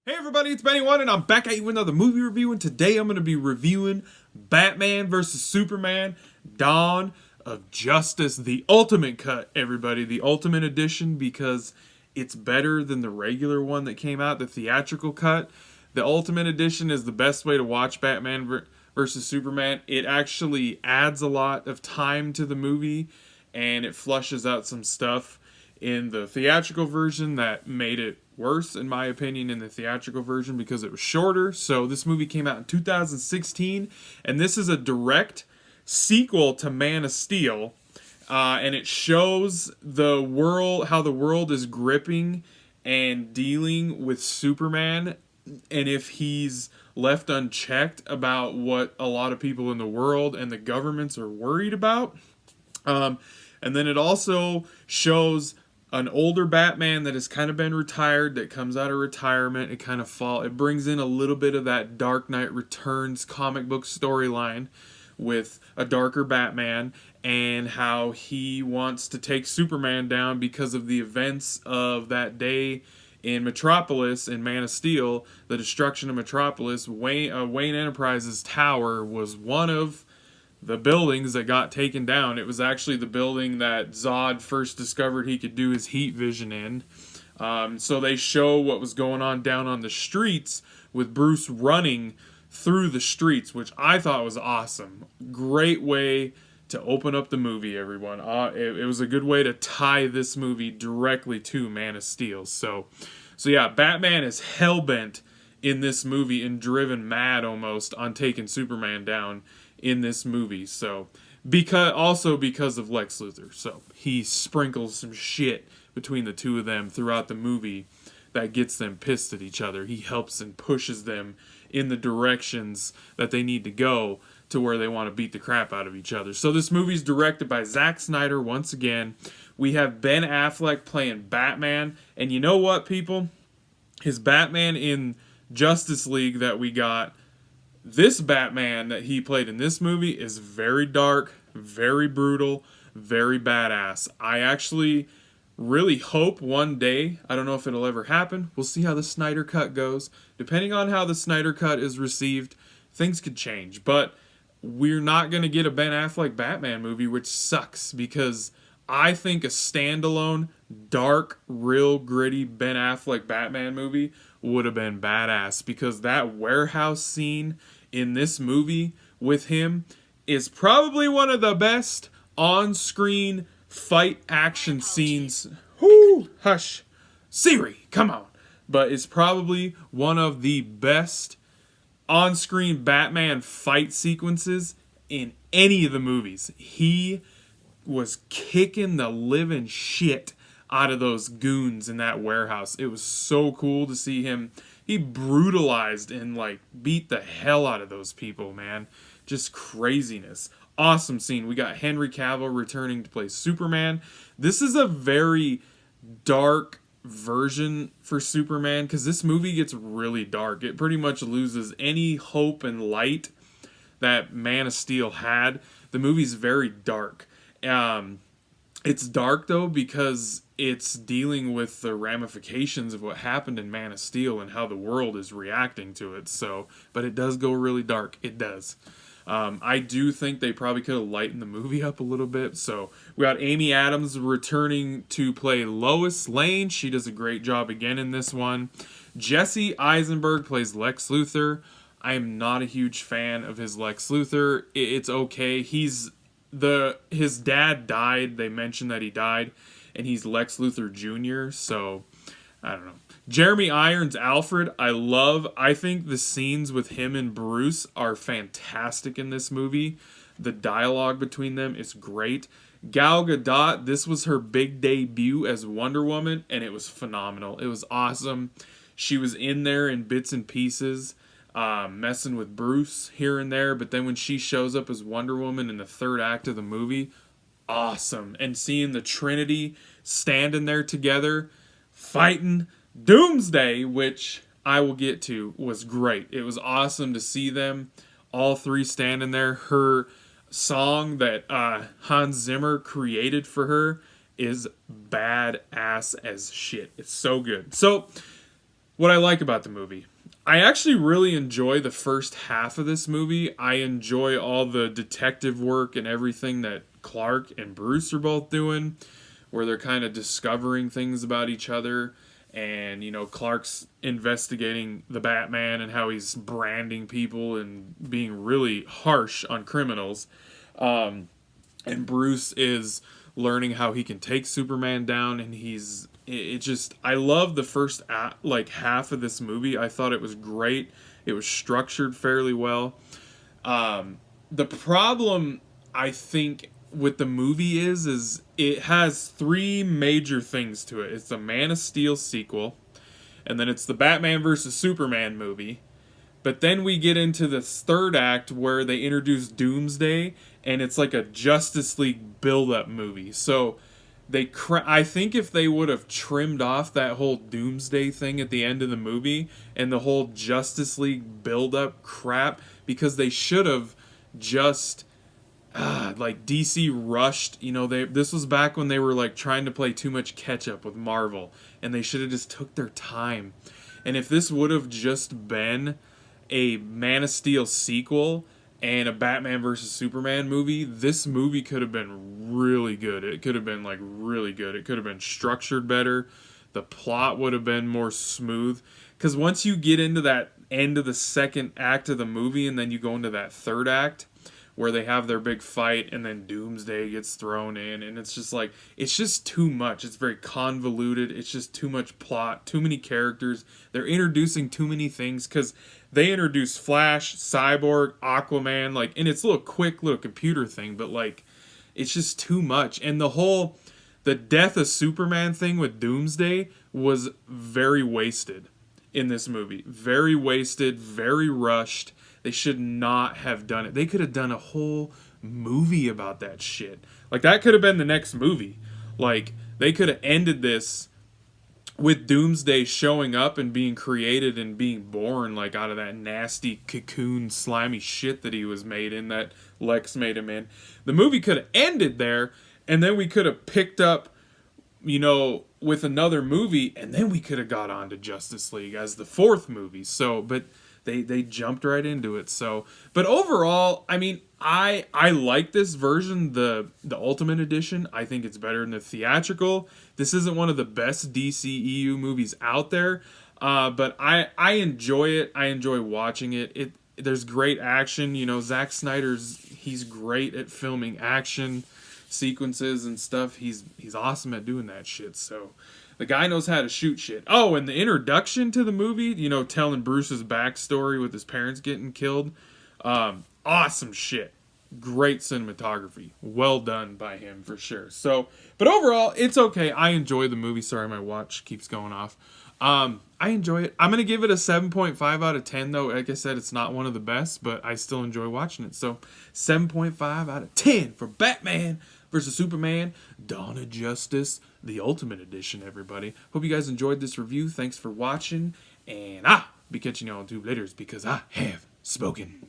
Hey everybody, it's Benny One, and I'm back at you with another movie review. And today I'm going to be reviewing Batman vs Superman: Dawn of Justice, the Ultimate Cut. Everybody, the Ultimate Edition, because it's better than the regular one that came out, the theatrical cut. The Ultimate Edition is the best way to watch Batman vs Superman. It actually adds a lot of time to the movie, and it flushes out some stuff in the theatrical version that made it worse, in my opinion, in the theatrical version because it was shorter. So this movie came out in 2016, and this is a direct sequel to Man of Steel, and it shows the world, how the world is gripping and dealing with Superman, and if he's left unchecked about what a lot of people in the world and the governments are worried about. And then it also shows an older Batman that has kind of been retired, that comes out of retirement. It brings in a little bit of that Dark Knight Returns comic book storyline with a darker Batman and how he wants to take Superman down because of the events of that day in Metropolis, in Man of Steel. The destruction of Metropolis. Wayne Enterprises Tower was one of the buildings that got taken down. It was actually the building that Zod first discovered he could do his heat vision in. So they show what was going on down on the streets with Bruce running through the streets, which I thought was awesome. Great way to open up the movie, everyone. It was a good way to tie this movie directly to Man of Steel. So yeah, Batman is hellbent in this movie and driven mad almost on taking Superman down in this movie. So because of Lex Luthor. So he sprinkles some shit between the two of them throughout the movie that gets them pissed at each other. He helps and pushes them in the directions that they need to go to where they want to beat the crap out of each other. So this movie's directed by Zack Snyder once again. We have Ben Affleck playing Batman, and you know what, people? His Batman in Justice League that we got, this Batman that he played in this movie is very dark, very brutal, very badass. I actually really hope one day, I don't know if it'll ever happen, we'll see how the Snyder Cut goes. Depending on how the Snyder Cut is received, things could change. But we're not going to get a Ben Affleck Batman movie, which sucks, because I think a standalone, dark, real gritty Ben Affleck Batman movie would have been badass, because that warehouse scene in this movie with him is probably one of the best on-screen fight action scenes. Whoo, hush. Siri, come on. But it's probably one of the best on-screen Batman fight sequences in any of the movies. He was kicking the living shit out of those goons in that warehouse. It was so cool to see him. He brutalized and beat the hell out of those people, man. Just craziness. Awesome scene. We got Henry Cavill returning to play Superman. This is a very dark version for Superman, because this movie gets really dark. It pretty much loses any hope and light that Man of Steel had. The movie's very dark. It's dark, though, because it's dealing with the ramifications of what happened in Man of Steel and how the world is reacting to it. But it does go really dark. It does. I do think they probably could have lightened the movie up a little bit. So we got Amy Adams returning to play Lois Lane. She does a great job again in this one. Jesse Eisenberg plays Lex Luthor. I am not a huge fan of his Lex Luthor. It's okay. His dad died. They mentioned that he died, and he's Lex Luthor Jr., so I don't know. Jeremy Irons Alfred, I think the scenes with him and Bruce are fantastic in this movie. The dialogue between them is great. Gal Gadot, this was her big debut as Wonder Woman, and it was phenomenal. It was awesome. She was in there in bits and pieces, messing with Bruce here and there, but then when she shows up as Wonder Woman in the third act of the movie, awesome. And seeing the Trinity standing there together, fighting Doomsday, which I will get to, was great. It was awesome to see them, all three standing there. Her song that Hans Zimmer created for her is badass as shit. It's so good. So what I like about the movie. I actually really enjoy the first half of this movie. I enjoy all the detective work and everything that Clark and Bruce are both doing, where they're kind of discovering things about each other. And, you know, Clark's investigating the Batman and how he's branding people and being really harsh on criminals. And Bruce is learning how he can take Superman down, and it just, I love the first like half of this movie. I thought it was great. It was structured fairly well. The problem I think with the movie is it has three major things to it. It's the Man of Steel sequel, and then it's the Batman versus Superman movie. But then we get into this third act where they introduce Doomsday, and it's like a Justice League build-up movie. So I think if they would have trimmed off that whole Doomsday thing at the end of the movie and the whole Justice League build-up crap, because they should have just like DC rushed. You know, this was back when they were like trying to play too much catch up with Marvel, and they should have just took their time. And if this would have just been a Man of Steel sequel and a Batman versus Superman movie, this movie could have been really good. It could have been like really good. It could have been structured better. The plot would have been more smooth. Because once you get into that end of the second act of the movie and then you go into that third act where they have their big fight and then Doomsday gets thrown in, and it's just like, it's just too much. It's very convoluted. It's just too much plot, too many characters. They're introducing too many things because they introduce Flash, Cyborg, Aquaman, like, and it's a little quick little computer thing, but like, it's just too much. And the death of Superman thing with Doomsday was very wasted in this movie. Very wasted, very rushed. They should not have done it. They could have done a whole movie about that shit. Like, that could have been the next movie. Like, they could have ended this with Doomsday showing up and being created and being born, like, out of that nasty cocoon slimy shit that he was made in, that Lex made him in. The movie could have ended there, and then we could have picked up, you know, with another movie, and then we could have got on to Justice League as the fourth movie. So, but they jumped right into it. So, but overall, I mean, I like this version, the Ultimate Edition. I think it's better than the theatrical. This isn't one of the best DCEU movies out there, but I enjoy it. I enjoy watching it. There's great action. You know, Zack he's great at filming action sequences and stuff. He's awesome at doing that shit. So the guy knows how to shoot shit. Oh, and the introduction to the movie, you know, telling Bruce's backstory with his parents getting killed. Awesome shit. Great cinematography. Well done by him for sure. So, but overall, it's okay. I enjoy the movie. Sorry, my watch keeps going off. I enjoy it. I'm going to give it a 7.5 out of 10, though. Like I said, it's not one of the best, but I still enjoy watching it. So, 7.5 out of 10 for Batman versus Superman, Dawn of Justice, the Ultimate Edition, everybody. Hope you guys enjoyed this review. Thanks for watching, and be catching y'all on YouTube later because I have spoken.